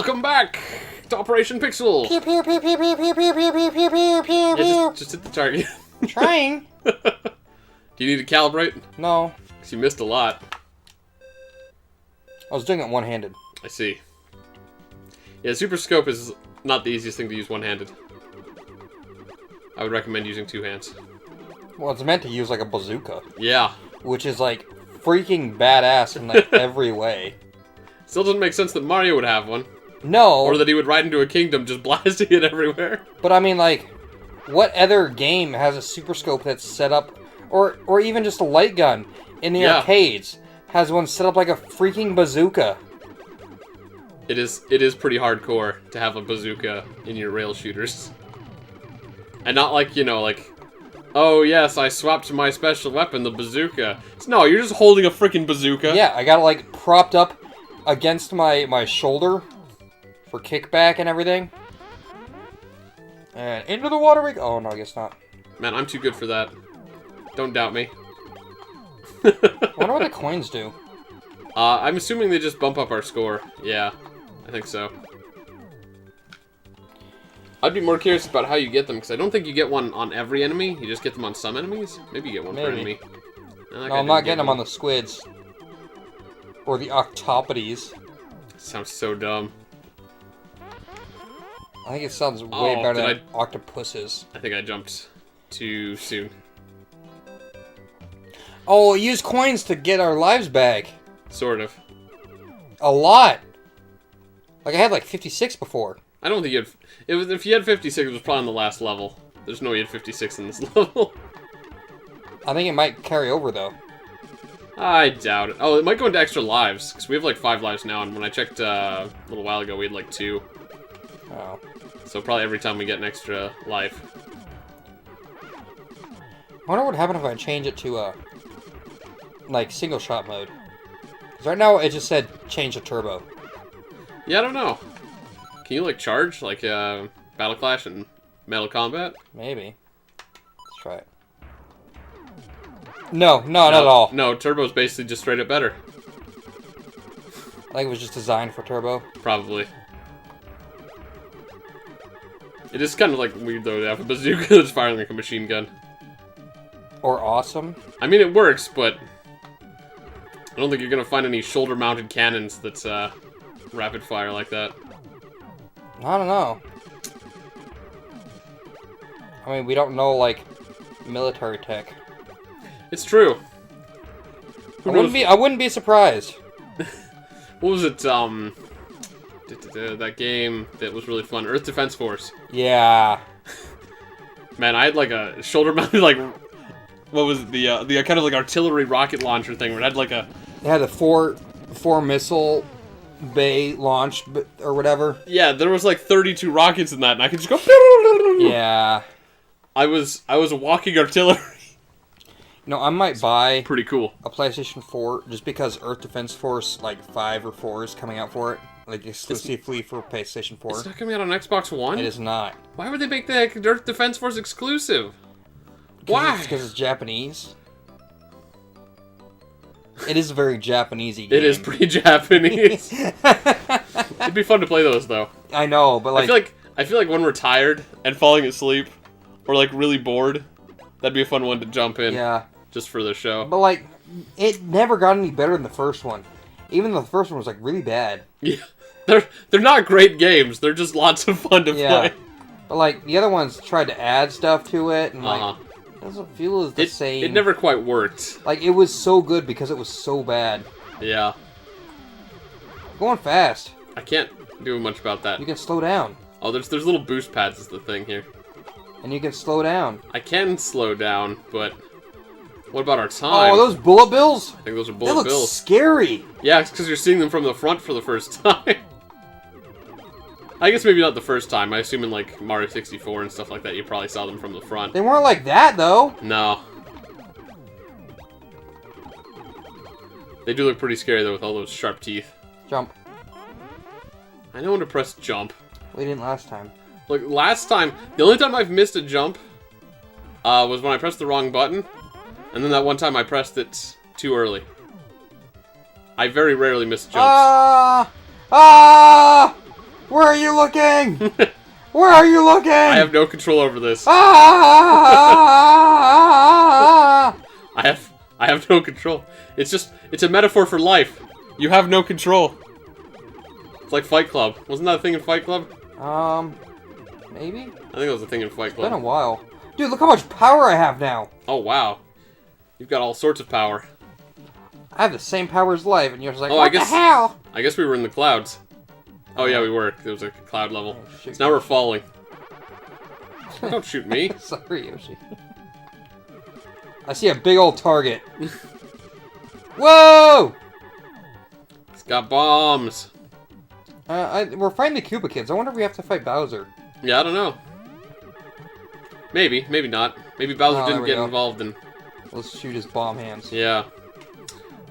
Welcome back to Operation Pixel. Pew pew pew pew pew pew pew pew pew pew pew pew Yeah, pew. just hit the target. Trying. Do you need to calibrate? No. Because you missed a lot. I was doing it one-handed. I see. Yeah, Super Scope is not the easiest thing to use one-handed. I would recommend using two hands. Well, it's meant to use like a bazooka. Yeah. Which is like freaking badass in like every way. Still doesn't make sense that Mario would have one. No. Or that he would ride into a kingdom just blasting it everywhere. But I mean, like, what other game has a Super Scope that's set up, or even just a light gun in the arcades, has one set up like a freaking bazooka? It is pretty hardcore to have a bazooka in your rail shooters. And not like, you know, like, oh yes, I swapped my special weapon, the bazooka. No, you're just holding a freaking bazooka. Yeah, I got it like propped up against my shoulder for kickback and everything. And into the water we go. Oh, no, I guess not. Man, I'm too good for that. Don't doubt me. I wonder what the coins do. I'm assuming they just bump up our score. Yeah, I think so. I'd be more curious about how you get them, because I don't think you get one on every enemy. You just get them on some enemies. Maybe you get one per enemy. No, I'm not getting them on the squids. Or the octopodes. Sounds so dumb. I think it sounds way better than octopuses. I think I jumped too soon. Oh, use coins to get our lives back. Sort of. A lot. Like, I had like 56 before. I don't think you had... If you had 56, it was probably on the last level. There's no way you had 56 in this level. I think it might carry over, though. I doubt it. Oh, it might go into extra lives, because we have like 5 lives now, and when I checked a little while ago, we had like 2. Oh. So probably every time we get an extra life. I wonder what would happen if I change it to, like, single shot mode. Because right now, it just said change to turbo. Yeah, I don't know. Can you, like, charge, like, Battle Clash and Metal Combat? Maybe. Let's try it. No, not at all. No, turbo's basically just straight up better. I think it was just designed for turbo. Probably. It is kind of, like, weird, though, to have a bazooka that's firing like a machine gun. Or awesome. I mean, it works, but I don't think you're gonna find any shoulder-mounted cannons that's, rapid fire like that. I don't know. I mean, we don't know, like, military tech. It's true. I wouldn't be surprised. What was it, that game that was really fun? Earth Defense Force. Yeah. Man, I had, like, a shoulder-mounted, like, what was it, the kind of, like, artillery rocket launcher thing, where it had, like, a... It had a four missile bay launch, or whatever. Yeah, there was, like, 32 rockets in that, and I could just go... Yeah. I was a walking artillery. You know, I might buy Pretty cool. a PlayStation 4 just because Earth Defense Force, like, 5 or 4 is coming out for it. Like, exclusively for PlayStation 4. It's not coming out on Xbox One? It is not. Why would they make the Earth Defense Force exclusive? Why? Because it's Japanese. It is a very Japanesey game. It is pretty Japanese. It'd be fun to play those, though. I know, but like... I feel like when we're tired and falling asleep, or, like, really bored, that'd be a fun one to jump in. Yeah. Just for the show. But, like, it never got any better than the first one. Even though the first one was, like, really bad. Yeah. They're not great games. They're just lots of fun to play. But, like, the other ones tried to add stuff to it, and, like, it doesn't feel as the same. It never quite worked. Like, it was so good because it was so bad. Yeah. Going fast. I can't do much about that. You can slow down. Oh, there's little boost pads is the thing here. And you can slow down. I can slow down, but what about our time? Oh, those bullet bills? I think those are They bullet look bills. scary. Yeah, it's because you're seeing them from the front for the first time. I guess maybe not the first time. I assume in, like, Mario 64 and stuff like that, you probably saw them from the front. They weren't like that, though. No. They do look pretty scary, though, with all those sharp teeth. Jump. I know when to press jump. We didn't last time. Look, last time, the only time I've missed a jump was when I pressed the wrong button. And then that one time I pressed it too early. I very rarely miss jumps. Ah! Where are you looking? Where are you looking? I have no control over this. Ah! I have no control. It's a metaphor for life. You have no control. It's like Fight Club. Wasn't that a thing in Fight Club? Maybe? I think it was a thing in Fight Club. It's been a while. Dude, look how much power I have now. Oh, wow. You've got all sorts of power. I have the same power as life, and you're just like, Oh, what the hell? I guess we were in the clouds. Oh, yeah, we were. There was a cloud level. Oh, shoot. So now we're falling. Don't shoot me. Sorry, Yoshi. I see a big old target. Whoa! It's got bombs. We're fighting the Koopa Kids. I wonder if we have to fight Bowser. Yeah, I don't know. Maybe, maybe not. Maybe Bowser Oh, didn't get involved in... Let's shoot his bomb hands. Yeah.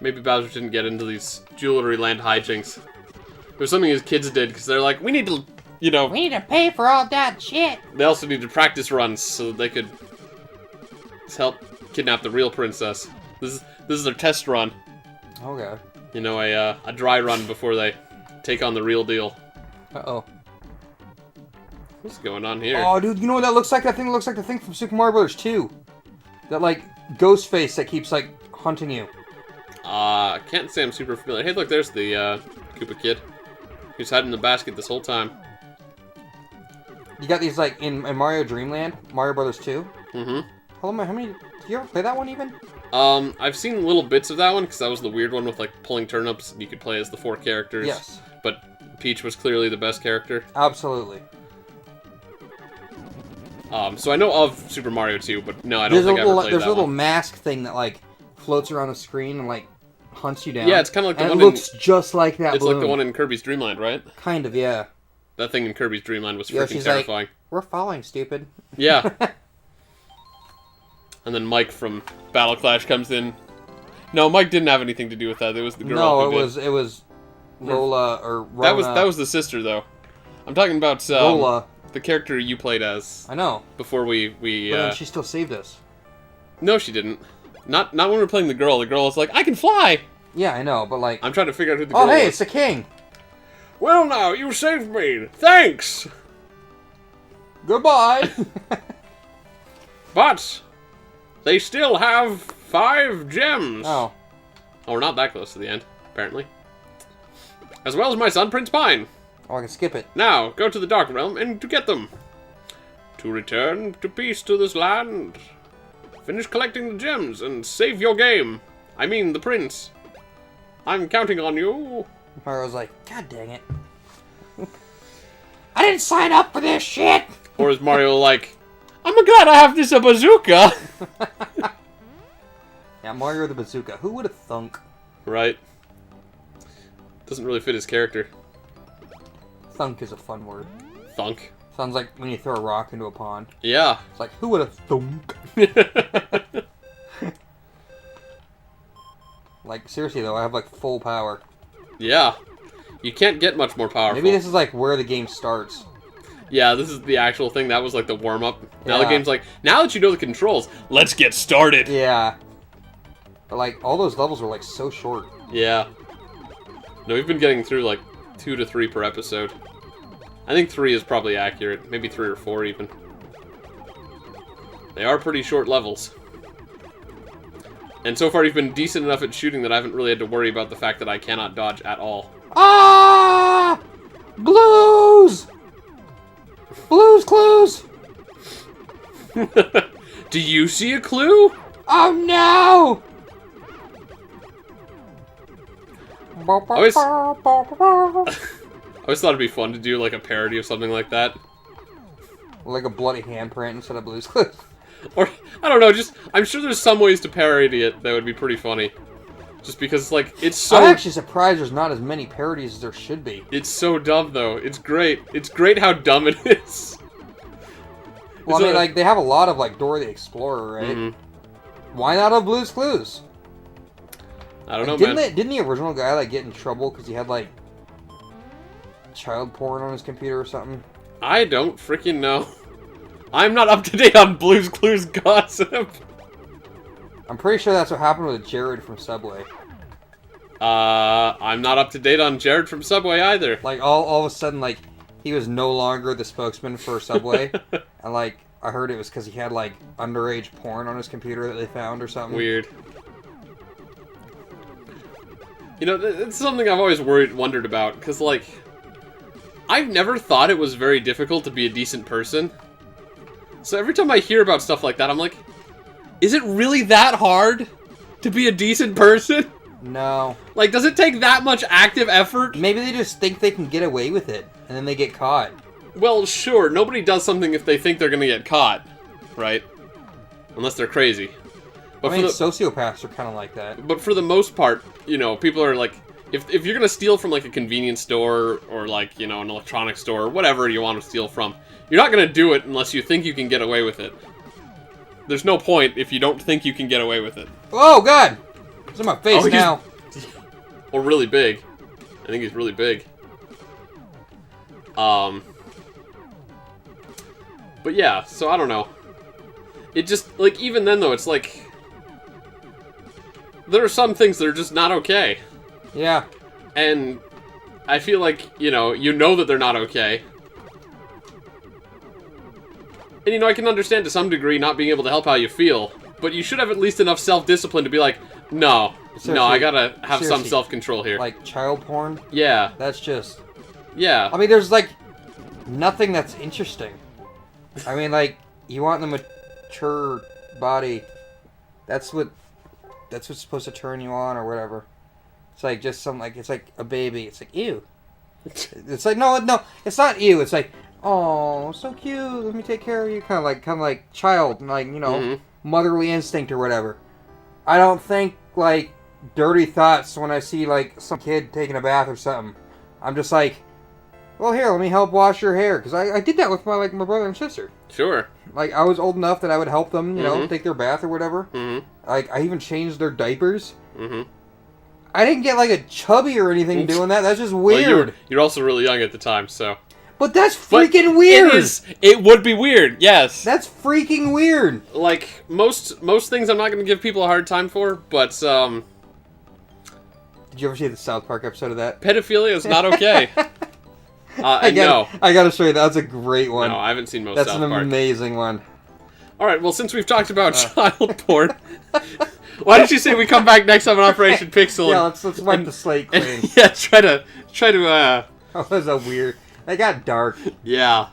Maybe Bowser didn't get into these Jewelry Land hijinks. It was something his kids did, because they're like, we need to, you know... We need to pay for all that shit! They also needed practice runs, so that they could help kidnap the real princess. This is their test run. Okay. You know, a dry run before they take on the real deal. Uh-oh. What's going on here? Oh, dude, you know what that looks like? That thing looks like the thing from Super Mario Bros. 2. That, like, ghost face that keeps, like, hunting you. Can't say I'm super familiar. Hey, look, there's the, Koopa Kid. He was hiding in the basket this whole time. You got these, like, in Mario Dreamland, Mario Bros. 2. Mm-hmm. How many... Did you ever play that one, even? I've seen little bits of that one, because that was the weird one with, like, pulling turnips, and you could play as the 4 characters. Yes. But Peach was clearly the best character. Absolutely. So I know of Super Mario 2, but no, I don't think I ever played that There's a little one. mask thing that, like, floats around the screen and, like, hunts you down. Yeah, it's kind of like the and one it looks just like that It's balloon. like the one in Kirby's Dream Land, right? Kind of, yeah. That thing in Kirby's Dream Land was freaking Yoshi's terrifying. Like, we're following, stupid. Yeah. And then Mike from Battle Clash comes in. No, Mike didn't have anything to do with that. It was the girl. No, who it was Lola or Rona. That was the sister though. I'm talking about Lola. The character you played as. I know. Before we But then she still saved us. No, she didn't. Not when we were playing the girl. The girl was like, I can fly. Yeah, I know, but like. I'm trying to figure out who the girl Oh, hey, was. it's the king. Well, now you saved me. Thanks. Goodbye. But they still have 5 gems. Oh. Oh, we're not that close to the end, apparently. As well as my son, Prince Pine. Oh, I can skip it. Now, go to the Dark Realm and to get them. To return to peace to this land. Finish collecting the gems and save your game. I mean, the prince. I'm counting on you. Mario's like, God dang it. I didn't sign up for this shit! Or is Mario like, I'm glad I have this a bazooka. Yeah, Mario the Bazooka. Who would have thunk? Right. Doesn't really fit his character. Thunk is a fun word. Thunk. Sounds like when you throw a rock into a pond. Yeah. It's like, who would have thunk? Like, seriously though, I have like full power. Yeah. You can't get much more powerful. Maybe this is like where the game starts. Yeah, this is the actual thing. That was like the warm-up. Now the Yeah. game's like, now that you know the controls, let's get started. Yeah. But like, all those levels were like so short. Yeah. No, we've been getting through like 2 to 3 per episode. I think 3 is probably accurate. Maybe 3 or 4 even. They are pretty short levels. And so far you've been decent enough at shooting that I haven't really had to worry about the fact that I cannot dodge at all. Ah! Blues! Blues Clues! Do you see a clue? Oh no! always thought it'd be fun to do like a parody of something like that. Like a bloody handprint instead of Blues Clues. Or, I don't know, just, I'm sure there's some ways to parody it that would be pretty funny. Just because, like, it's so... I'm actually surprised there's not as many parodies as there should be. It's so dumb, though. It's great. It's great how dumb it is. Well, I mean, like, they have a lot of, like, Dora the Explorer, right? Mm-hmm. Why not have Blues Clues? I don't know, Didn't the original guy, like, get in trouble because he had, like, child porn on his computer or something? I don't freaking know. I'm not up to date on Blue's Clues gossip. I'm pretty sure that's what happened with Jared from Subway. I'm not up to date on Jared from Subway either. Like, all of a sudden, like, he was no longer the spokesman for Subway, and like I heard it was because he had like underage porn on his computer that they found or something. Weird. You know, it's something I've always wondered about, because, like, I've never thought it was very difficult to be a decent person. So every time I hear about stuff like that, I'm like, is it really that hard to be a decent person? No. Like, does it take that much active effort? Maybe they just think they can get away with it, and then they get caught. Well, sure, nobody does something if they think they're gonna get caught, right? Unless they're crazy. But I mean, sociopaths are kind of like that. But for the most part, you know, people are like, if you're gonna steal from like a convenience store or like, you know, an electronics store or whatever you want to steal from, you're not gonna do it unless you think you can get away with it. There's no point if you don't think you can get away with it. Oh God! It's in my face now. Or really big. I think he's really big. But yeah, so I don't know. It just, like, even then though, it's like, there are some things that are just not okay. Yeah. And I feel like, you know that they're not okay. And, you know, I can understand to some degree not being able to help how you feel, but you should have at least enough self-discipline to be like, no, I gotta have some self-control here. Like child porn? Yeah. That's just... Yeah. I mean, there's, like, nothing that's interesting. I mean, like, you want the mature body. That's what's supposed to turn you on or whatever. It's like just some like it's like a baby. It's like ew. It's like no, it's not ew. It's like oh, so cute. Let me take care of you. Kind of like child, like you know, motherly instinct or whatever. I don't think like dirty thoughts when I see like some kid taking a bath or something. I'm just like, well, here, let me help wash your hair because I did that with my brother and sister. Sure. Like I was old enough that I would help them, you know, take their bath or whatever. Like I even changed their diapers. I didn't get like a chubby or anything doing that. That's just weird. Well, you're also really young at the time, so. But that's freaking weird. It would be weird. Yes. That's freaking weird. Like most things, I'm not going to give people a hard time for, but Did you ever see the South Park episode of that? Pedophilia is not okay. I gotta show you. That's a great one. No, I haven't seen most That's South an Park. Amazing one. All right. Well, since we've talked about child porn, why don't you say we come back next time on Operation Pixel? Yeah, let's wipe the slate clean. Yeah, try to. Oh, that was a weird. That got dark. Yeah.